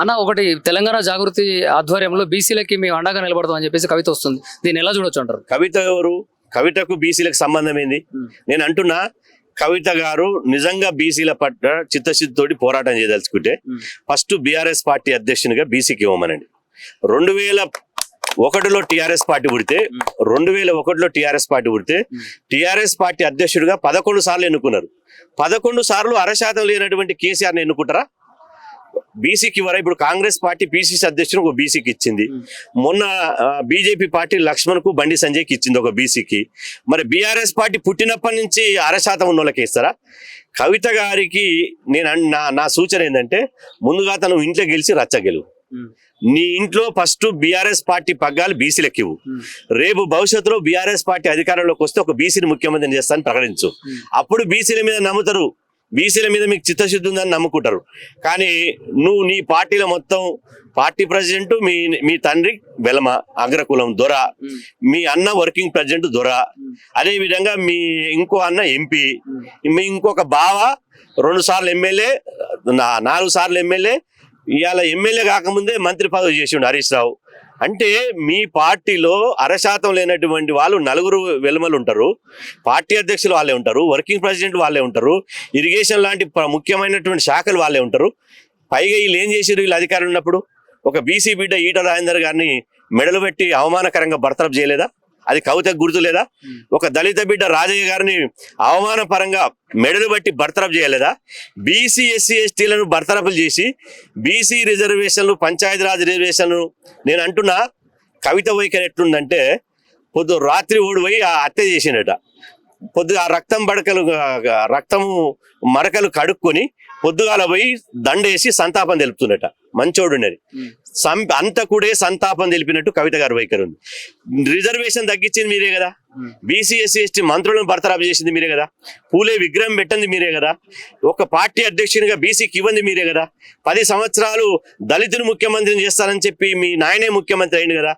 అన్న ఒకటి తెలంగాణ జాగృతి ఆధ్వర్యంలో బీసీలకి మేము అండగా నిలబడతాం అని చెప్పేసి కవిత వస్తుంది. దీన్ని ఎలా చూడొచ్చు అంటారు? కవిత ఎవరు? కవితకు బీసీలకు సంబంధం ఏంది? నేను అంటున్నా, కవిత గారు నిజంగా బీసీల పట్ల చిత్తశుద్ధితోటి పోరాటం చేయదలుచుకుంటే ఫస్ట్ బీఆర్ఎస్ పార్టీ అధ్యక్షునిగా బీసీకి ఇవ్వమనండి. 2001లో టీఆర్ఎస్ పార్టీ పుడితే 2001లో టీఆర్ఎస్ పార్టీ అధ్యక్షుడిగా 11 సార్లు ఎన్నుకున్నారు. 11 సార్లు 0% లేనటువంటి కేసీఆర్ని ఎన్నుకుంటారా? బీసీకి ఇవ్వరా? ఇప్పుడు కాంగ్రెస్ పార్టీ పిసిసి అధ్యక్షుడు ఒక బీసీకి ఇచ్చింది. మొన్న బీజేపీ పార్టీ లక్ష్మణ్కు బండి సంజయ్కి ఇచ్చింది ఒక బీసీకి. మరి బీఆర్ఎస్ పార్టీ పుట్టినప్పటి నుంచి 0% ఉన్న వాళ్ళకి ఇస్తారా? కవిత గారికి నా సూచన ఏంటంటే, ముందుగా తను ఇంట్లో గెలిచి రచ్చ గెలువు. నీ ఇంట్లో ఫస్ట్ బీఆర్ఎస్ పార్టీ పగ్గాలు బీసీలకు ఇవ్వు. రేపు భవిష్యత్తులో బీఆర్ఎస్ పార్టీ అధికారంలోకి వస్తే ఒక బీసీని ముఖ్యమంత్రిని చేస్తానని ప్రకటించు. అప్పుడు బీసీల మీద నమ్ముతారు, బీసీల మీద మీకు చిత్తశుద్ధి ఉందని నమ్ముకుంటారు. కానీ నువ్వు నీ పార్టీలో మొత్తం పార్టీ ప్రెసిడెంట్, మీ తండ్రి వెలమ అగ్రకులం దొర, మీ అన్న వర్కింగ్ ప్రెసిడెంట్ దొర, అదే విధంగా మీ ఇంకో అన్న ఎంపీ, మీ ఇంకొక బావ 2 సార్లు ఎమ్మెల్యే, 4 సార్లు ఎమ్మెల్యే, ఇవాళ ఎమ్మెల్యే కాకముందే మంత్రి పదవి చేసిండు హరీష్ రావు. అంటే మీ పార్టీలో 0% లేనటువంటి వాళ్ళు 4 వెలుమలు ఉంటారు. పార్టీ అధ్యక్షులు వాళ్ళే ఉంటారు, వర్కింగ్ ప్రెసిడెంట్ వాళ్ళే ఉంటారు, ఇరిగేషన్ లాంటి ముఖ్యమైనటువంటి శాఖలు వాళ్ళే ఉంటారు. పైగా వీళ్ళు ఏం చేసారు? వీళ్ళు అధికారం ఉన్నప్పుడు ఒక బీసీ బిడ్డ ఈటల రాజేందర్ గారిని మెడలు పెట్టి అవమానకరంగా బర్తరఫ్ చేయలేదా? అది కవితకు గుర్తు లేదా? ఒక దళిత బిడ్డ రాజయ్య గారిని అవమానపరంగా మెడలు బట్టి బర్తరఫ్ చేయలేదా? బీసీ ఎస్సీ ఎస్టీలను బర్తరఫ్లు చేసి బీసీ రిజర్వేషన్లు, పంచాయతీరాజ్ రిజర్వేషన్లు, నేను అంటున్నా కవిత వైఖరి ఎట్లుందంటే, రాత్రి ఓడిపోయి ఆ హత్య చేసినట, ఆ రక్తము మరకలు కడుక్కొని పొద్దుగాల పోయి దండేసి సంతాపం తెలుపుతున్నట. మంచోడున్నది. అంతకుడే సంతాపం తెలిపినట్టు కవిత గారి వైఖరి ఉంది. రిజర్వేషన్ తగ్గించింది మీరే కదా, బీసీ ఎస్సీ ఎస్టీ మంత్రులను బర్తరఫ్ చేసింది మీరే కదా, పూలే విగ్రహం పెట్టింది మీరే కదా, ఒక పార్టీ అధ్యక్షునిగా బీసీకి ఇవ్వండి మీరే కదా, 10 సంవత్సరాలు దళితుని ముఖ్యమంత్రిని చేస్తానని చెప్పి మీ నాయనే ముఖ్యమంత్రి అయింది కదా,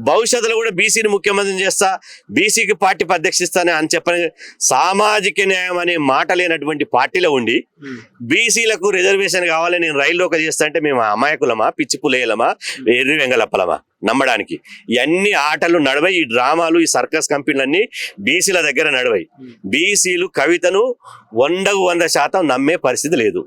భవిష్యత్తులో కూడా బీసీని ముఖ్యమంత్రిని చేస్తా, బీసీకి పార్టీ అధ్యక్షిస్తానే అని చెప్పని సామాజిక న్యాయం అనే మాట లేనటువంటి పార్టీలో ఉండి బీసీలకు రిజర్వేషన్ కావాలి, నేను రైల్లోకి చేస్తా అంటే మేము అమాయకులమా, పిచ్చి పులేయలమా, ఎర్రి వెంగలప్పలమా నమ్మడానికి? ఇవన్నీ ఆటలు నడవై, ఈ డ్రామాలు, ఈ సర్కస్ కంపెనీలన్నీ బీసీల దగ్గర నడవై. బీసీలు కవితను 100% నమ్మే పరిస్థితి లేదు.